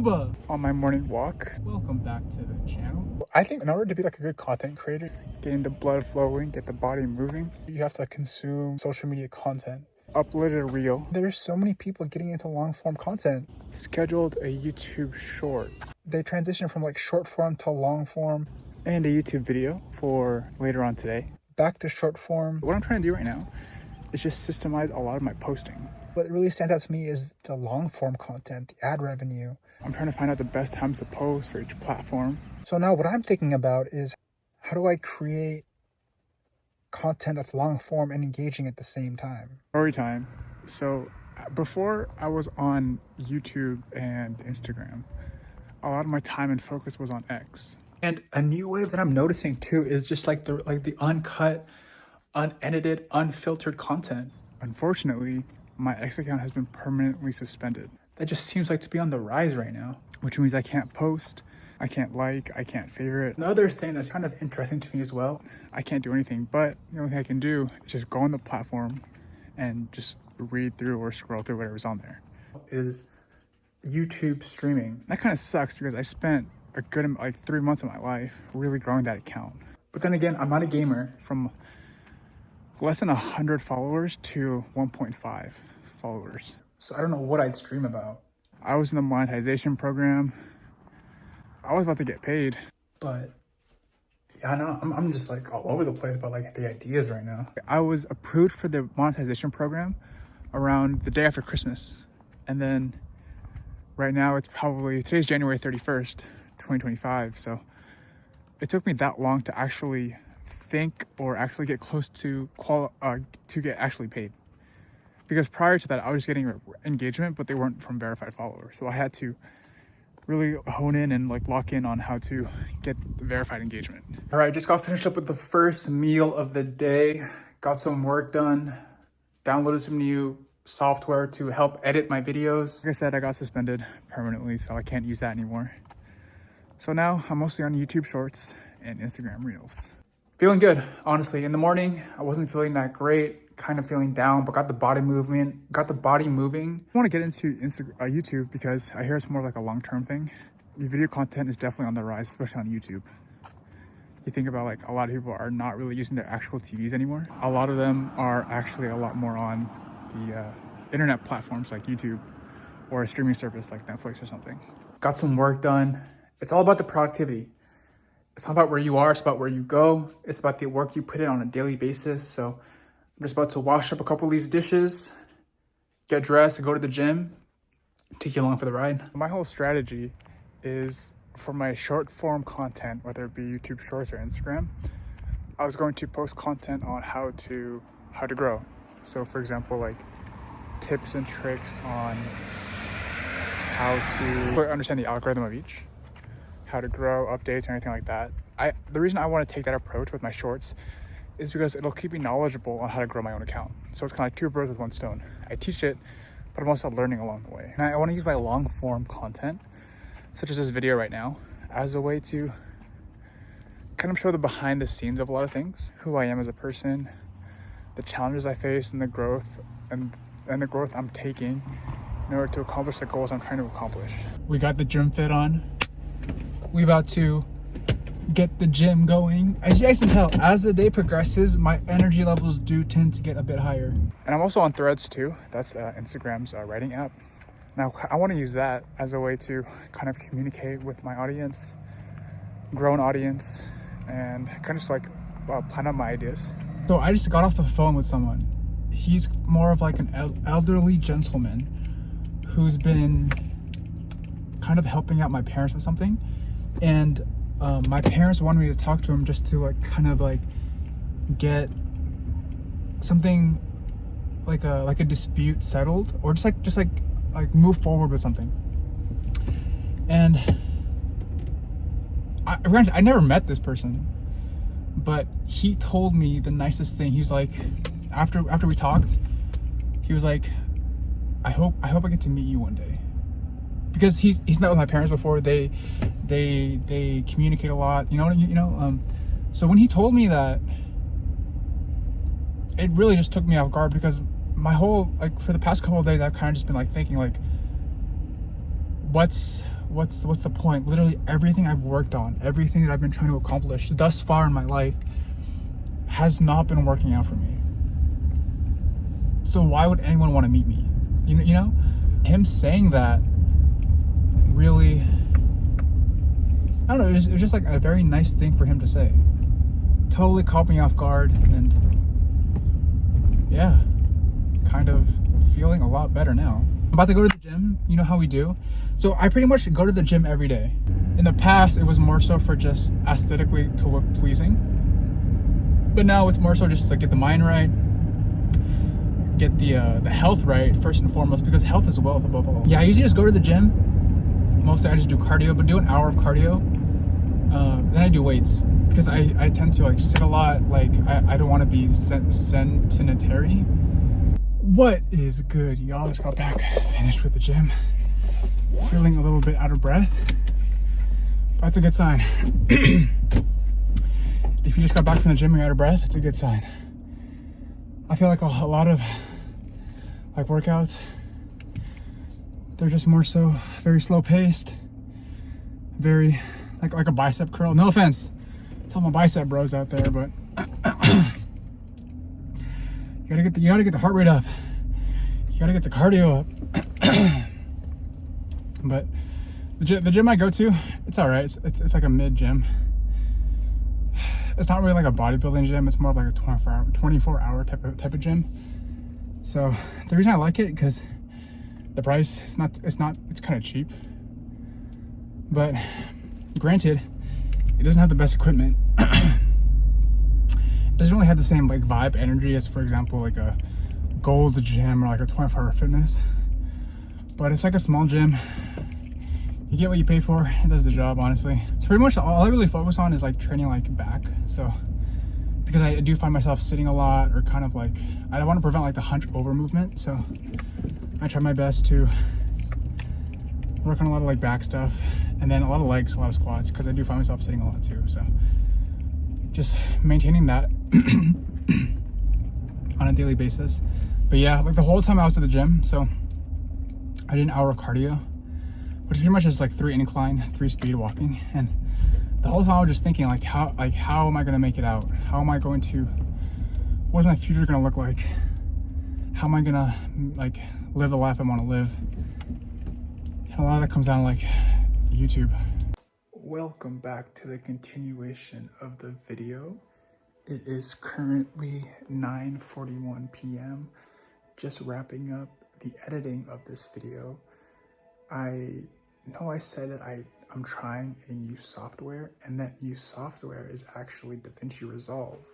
YouTuber on my morning walk. Welcome back to the channel. I think in order to be like a good content creator, getting the blood flowing, get the body moving, you have to consume social media content. Uploaded a reel. There's so many people getting into long form content. Scheduled a YouTube short. They transition from like short form to long form, and a YouTube video for later on today. Back to short form. What I'm trying to do right now is just systemize a lot of my posting. What really stands out to me is the long form content, the ad revenue. I'm trying to find out the best times to post for each platform. So now what I'm thinking about is, how do I create content that's long form and engaging at the same time? Story time. So before I was on YouTube and Instagram, a lot of my time and focus was on X. And a new wave that I'm noticing too is just like the uncut, unedited, unfiltered content. Unfortunately, my X account has been permanently suspended. That just seems like to be on the rise right now, which means I can't post, I can't like, I can't favorite. Another thing that's kind of interesting to me as well, I can't do anything, but the only thing I can do is just go on the platform and just read through or scroll through whatever's on there. Is YouTube streaming. That kind of sucks because I spent a good, like 3 months of my life really growing that account. But then again, I'm not a gamer. From less than 100 followers to 1.5 followers. So I don't know what I'd stream about. I was in the monetization program. I was about to get paid. But yeah, I know I'm just like all over the place about like the ideas right now. I was approved for the monetization program around the day after Christmas. And then right now today's January 31st, 2025. So it took me that long to actually think or actually get close to get actually paid, because prior to that I was just getting engagement, but they weren't from verified followers. So I had to really hone in and like lock in on how to get verified engagement. All right, just got finished up with the first meal of the day, got some work done, downloaded some new software to help edit my videos. Like I said, I got suspended permanently, so I can't use that anymore. So now I'm mostly on YouTube Shorts and Instagram Reels. Feeling good, honestly. In the morning, I wasn't feeling that great, kind of feeling down, but got the body moving. I want to get into YouTube because I hear it's more like a long-term thing. The video content is definitely on the rise, especially on YouTube. You think about like a lot of people are not really using their actual TVs anymore. A lot of them are actually a lot more on the internet platforms like YouTube or a streaming service like Netflix or something. Got some work done. It's all about the productivity. It's not about where you are, it's about where you go. It's about the work you put in on a daily basis. So I'm just about to wash up a couple of these dishes, get dressed, and go to the gym, take you along for the ride. My whole strategy is for my short form content, whether it be YouTube Shorts or Instagram, I was going to post content on how to grow. So for example, like tips and tricks on how to understand the algorithm of each, how to grow, updates, or anything like that. The reason I want to take that approach with my shorts is because it'll keep me knowledgeable on how to grow my own account. So it's kind of like 2 birds with 1 stone. I teach it, but I'm also learning along the way. And I want to use my long form content, such as this video right now, as a way to kind of show the behind the scenes of a lot of things, who I am as a person, the challenges I face, and the growth and the growth I'm taking in order to accomplish the goals I'm trying to accomplish. We got the gym fit on. We about to get the gym going. As you guys can tell, as the day progresses, my energy levels do tend to get a bit higher. And I'm also on Threads too. That's Instagram's writing app. Now I want to use that as a way to kind of communicate with my audience, grow an audience, and kind of just like plan out my ideas. So I just got off the phone with someone. He's more of like an elderly gentleman who's been kind of helping out my parents with something. And my parents wanted me to talk to him just to like kind of like get something like a dispute settled, or just like move forward with something. And I never met this person, but he told me the nicest thing. He was like, after we talked, he was like, I hope I get to meet you one day. Because he's met with my parents before. They communicate a lot, so when he told me that, it really just took me off guard, because my whole, like, for the past couple of days, I've kind of just been like thinking like, what's what's the point? Literally everything I've worked on, everything that I've been trying to accomplish thus far in my life has not been working out for me. So why would anyone want to meet me? You know? Him saying that really, I don't know, it was just like a very nice thing for him to say. Totally caught me off guard, and yeah, kind of feeling a lot better now. I'm about to go to the gym. You know how we do. So I pretty much go to the gym every day. In the past, it was more so for just aesthetically to look pleasing. But now it's more so just to get the mind right, get the health right first and foremost, because health is wealth above all. Yeah, I usually just go to the gym. Mostly I just do cardio, but do an hour of cardio. Then I do weights because I tend to like sit a lot. Like I don't want to be sedentary. What is good, y'all? Just got back, finished with the gym. Feeling a little bit out of breath. That's a good sign. If you just got back from the gym and you're out of breath, it's a good sign. I feel like a lot of like workouts, they're just more so very slow paced, very like a bicep curl. No offense to all my bicep bros out there, but you gotta get the heart rate up. You gotta get the cardio up. But the gym I go to, it's all right. It's like a mid gym. It's not really like a bodybuilding gym. It's more of like a 24-hour type of gym. So the reason I like it, because the price, it's kind of cheap. But granted, it doesn't have the best equipment. It doesn't really have the same like vibe energy as, for example, like a Gold's Gym or like a 24-hour fitness. But it's like a small gym. You get what you pay for. It does the job, honestly. So pretty much all I really focus on is like training like back. So because I do find myself sitting a lot, or kind of like, I don't want to prevent like the hunch over movement. So I try my best to work on a lot of like back stuff, and then a lot of legs, a lot of squats, because I do find myself sitting a lot too. So just maintaining that on a daily basis. But yeah, like the whole time I was at the gym, so I did an hour of cardio, which is pretty much just like 3 incline, 3 speed walking. And the whole time I was just thinking like how am I gonna make it out? How am I going to, what is my future gonna look like? How am I gonna like live the life I wanna live? And a lot of that comes down to like YouTube. Welcome back to the continuation of the video. It is currently 9:41 p.m. Just wrapping up the editing of this video. I know I said that I'm trying a new software, and that new software is actually DaVinci Resolve.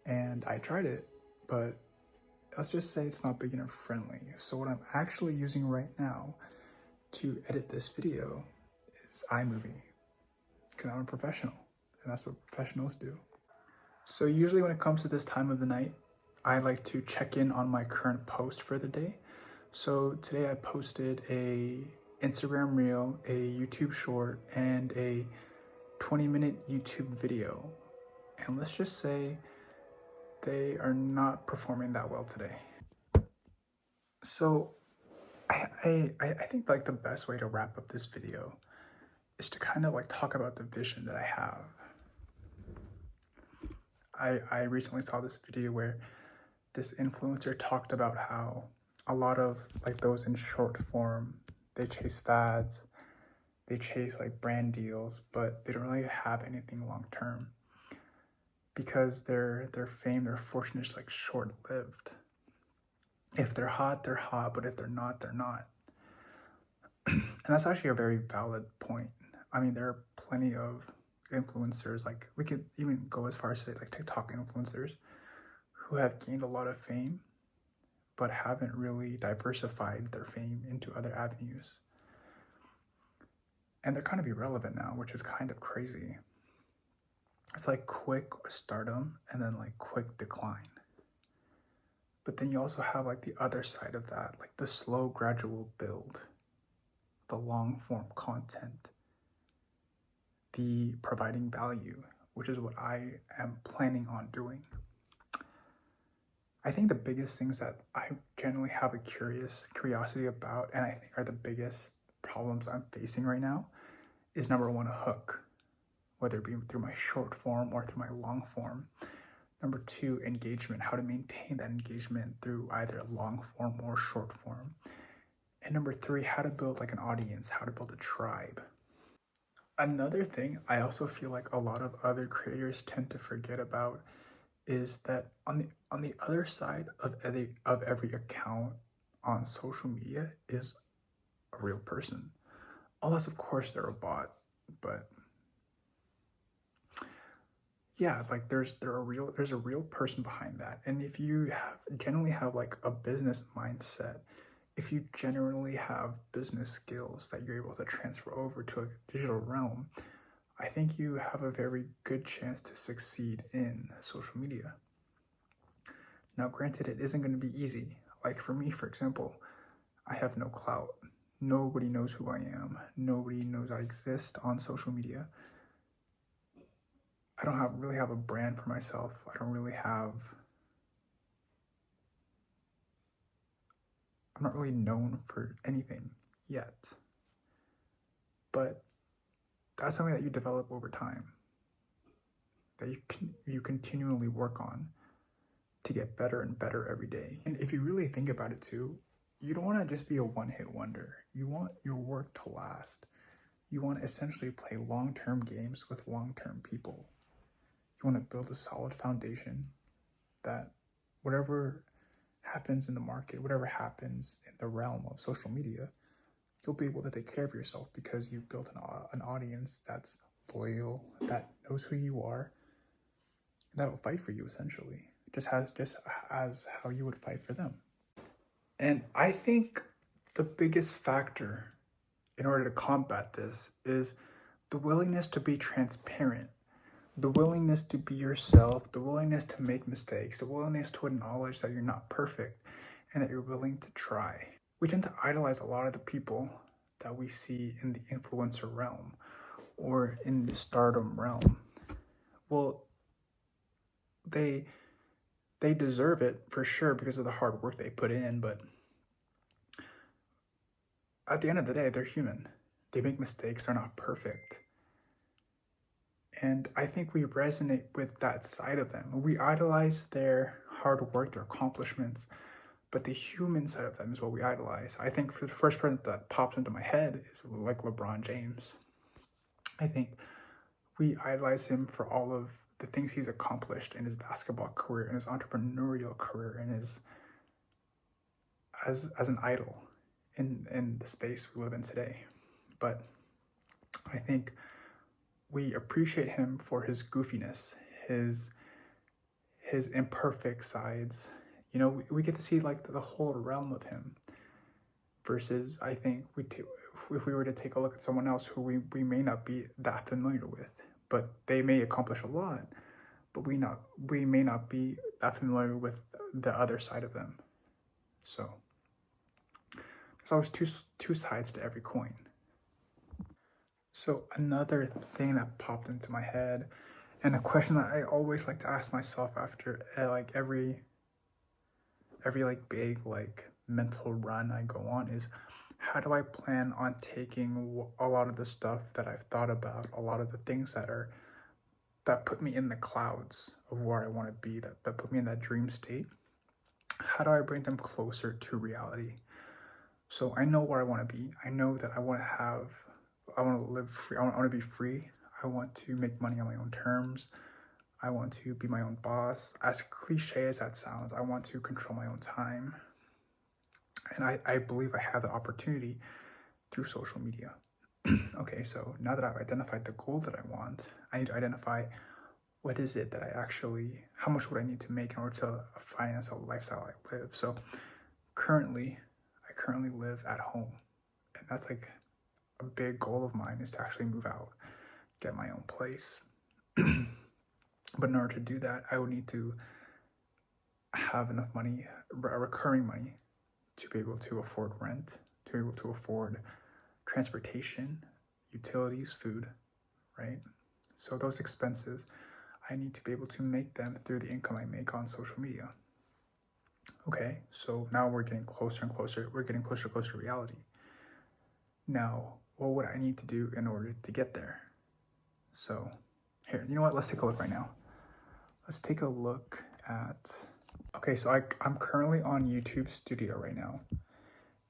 And I tried it, but let's just say it's not beginner friendly. So what I'm actually using right now to edit this video is iMovie, because I'm a professional, and that's what professionals do. So usually when it comes to this time of the night, I like to check in on my current post for the day. So today I posted a Instagram reel, a YouTube short, and a 20-minute YouTube video. And let's just say they are not performing that well today. So I think like the best way to wrap up this video is to kind of like talk about the vision that I have. I recently saw this video where this influencer talked about how a lot of like those in short form, they chase fads, they chase like brand deals, but they don't really have anything long term, because their fame, their fortune is like short lived. If they're hot, but if they're not, they're not. And that's actually a very valid point. I mean, there are plenty of influencers, like we could even go as far as say like TikTok influencers, who have gained a lot of fame but haven't really diversified their fame into other avenues. And they're kind of irrelevant now, which is kind of crazy. It's like quick stardom and then like quick decline. But then you also have like the other side of that, like the slow gradual build, the long form content, the providing value, which is what I am planning on doing. I think the biggest things that I generally have a curiosity about, and I think are the biggest problems I'm facing right now is number one, a hook, whether it be through my short form or through my long form. Number two, engagement, how to maintain that engagement through either long form or short form. And number three, how to build like an audience, how to build a tribe. Another thing I also feel like a lot of other creators tend to forget about is that on the other side of every account on social media is a real person. Unless of course they're a bot, but yeah, like there's a real person behind that. And if you generally have like a business mindset, if you generally have business skills that you're able to transfer over to a digital realm, I think you have a very good chance to succeed in social media. Now, granted, it isn't going to be easy. Like for me, for example, I have no clout. Nobody knows who I am. Nobody knows I exist on social media. I don't really have a brand for myself. I'm not really known for anything yet. But that's something that you develop over time, that you continually work on to get better and better every day. And if you really think about it too, you don't want to just be a one-hit wonder. You want your work to last. You want to essentially play long-term games with long-term people. You want to build a solid foundation that whatever happens in the market, whatever happens in the realm of social media, you'll be able to take care of yourself because you've built an audience that's loyal, that knows who you are, and that'll fight for you essentially, just as how you would fight for them. And I think the biggest factor in order to combat this is the willingness to be transparent, the willingness to be yourself, the willingness to make mistakes, the willingness to acknowledge that you're not perfect and that you're willing to try. We tend to idolize a lot of the people that we see in the influencer realm or in the stardom realm. Well, they deserve it for sure because of the hard work they put in, but at the end of the day, they're human. They make mistakes, they're not perfect. And I think we resonate with that side of them. We idolize their hard work, their accomplishments, but the human side of them is what we idolize. I think for the first person that pops into my head is like LeBron James. I think we idolize him for all of the things he's accomplished in his basketball career, in his entrepreneurial career, and his as an idol in the space we live in today. But I think we appreciate him for his goofiness, his imperfect sides. You know, we get to see like the whole realm of him. Versus, I think if we were to take a look at someone else who we may not be that familiar with, but they may accomplish a lot, but we may not be that familiar with the other side of them. So there's always two sides to every coin. So another thing that popped into my head, and a question that I always like to ask myself after like every like big like mental run I go on, is how do I plan on taking a lot of the stuff that I've thought about, a lot of the things that put me in the clouds of where I want to be, that put me in that dream state, how do I bring them closer to reality? So I know where I want to be. I know that I want to live free. I want to be free. I want to make money on my own terms. I want to be my own boss. As cliche as that sounds, I want to control my own time. And I believe I have the opportunity through social media. Okay, so now that I've identified the goal that I want, I need to identify what is it that how much would I need to make in order to finance a lifestyle I live. So I currently live at home, and that's like a big goal of mine, is to actually move out, get my own place. But in order to do that, I would need to have enough money, recurring money, to be able to afford rent, to be able to afford transportation, utilities, food, right? So those expenses, I need to be able to make them through the income I make on social media. Okay, so now we're getting closer and closer. We're getting closer and closer to reality. Now, what would I need to do in order to get there? So here, you know what? Let's take a look right now. Let's take a look at, okay, so I'm currently on YouTube Studio right now,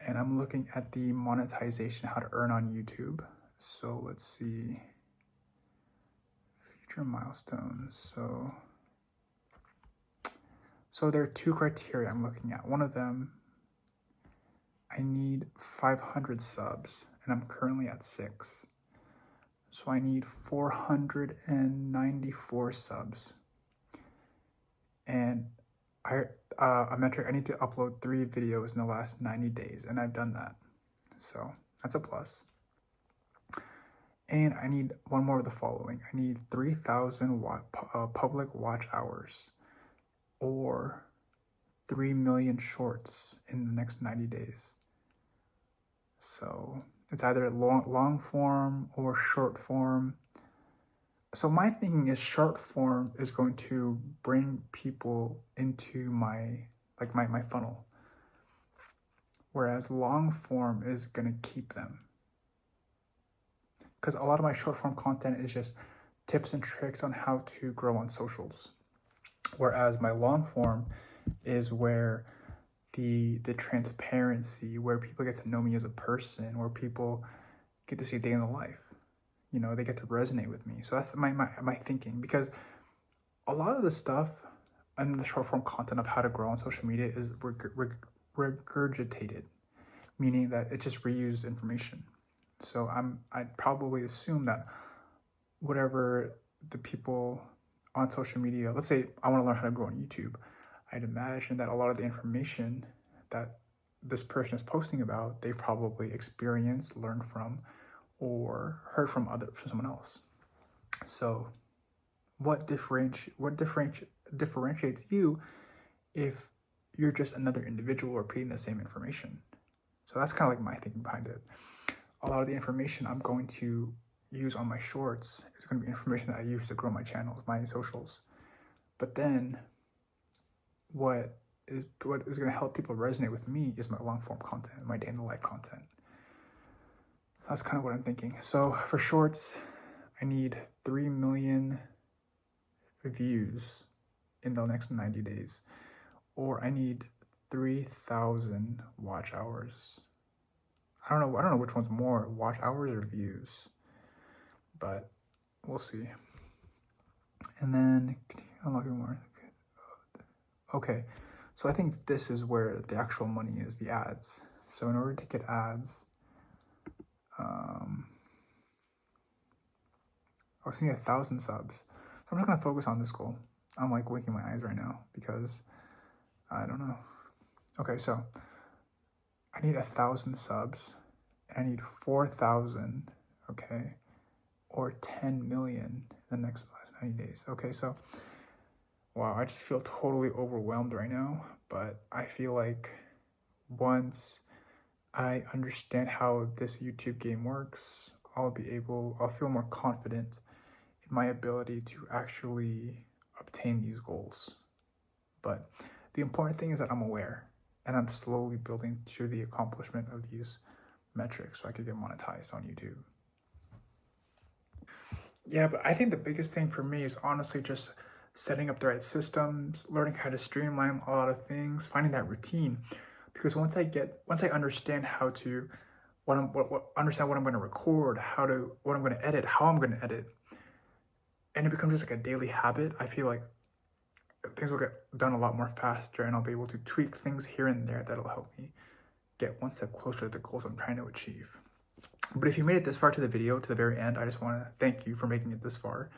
and I'm looking at the monetization, how to earn on YouTube. So let's see, future milestones. So there are two criteria I'm looking at. One of them, I need 500 subs, and I'm currently at 6. So I need 494 subs. And a metric, I need to upload 3 videos in the last 90 days, and I've done that. So that's a plus. And I need one more of the following. I need 3,000 public watch hours, or 3 million shorts in the next 90 days. So it's either long form or short form. So my thinking is short form is going to bring people into my funnel, whereas long form is going to keep them. Because a lot of my short form content is just tips and tricks on how to grow on socials, whereas my long form is where the transparency, where people get to know me as a person, where people get to see a day in the life. You know, they get to resonate with me. So that's my thinking, because a lot of the stuff in the short form content of how to grow on social media is regurgitated, meaning that it's just reused information. So I'd probably assume that whatever the people on social media, let's say I want to learn how to grow on YouTube, I'd imagine that a lot of the information that this person is posting about, they've probably experienced, learned from, or heard from someone else. So what differentiates you if you're just another individual repeating the same information? So that's kind of like my thinking behind it. A lot of the information I'm going to use on my shorts is going to be information that I use to grow my channels, my socials. But then what is going to help people resonate with me is my long form content, my day in the life content. That's kind of what I'm thinking. So for shorts, I need 3 million views in the next 90 days, or I need 3,000 watch hours. I don't know which one's more, watch hours or views, but we'll see. And then unlocking more. Okay, so I think this is where the actual money is, the ads. So in order to get ads, I was thinking 1,000 subs. So I'm just gonna focus on this goal. I'm like winking my eyes right now because I don't know. Okay, so I need 1,000 subs, and I need 4,000, okay, or 10 million in the next 90 days. Okay, so wow, I just feel totally overwhelmed right now, but I feel like once I understand how this YouTube game works, I'll feel more confident in my ability to actually obtain these goals. But the important thing is that I'm aware, and I'm slowly building to the accomplishment of these metrics so I could get monetized on YouTube. Yeah, but I think the biggest thing for me is honestly just setting up the right systems, learning how to streamline a lot of things, finding that routine. Because once I understand how to, understand what I'm going to record, what I'm going to edit, how I'm going to edit, and it becomes just like a daily habit, I feel like things will get done a lot more faster, and I'll be able to tweak things here and there that'll help me get one step closer to the goals I'm trying to achieve. But if you made it this far to the video, to the very end, I just want to thank you for making it this far.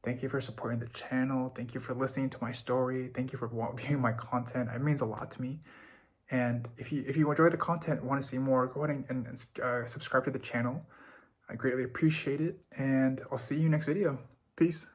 Thank you for supporting the channel. Thank you for listening to my story. Thank you for viewing my content. It means a lot to me. And if you enjoy the content and want to see more, go ahead and subscribe to the channel. I greatly appreciate it. And I'll see you next video. Peace.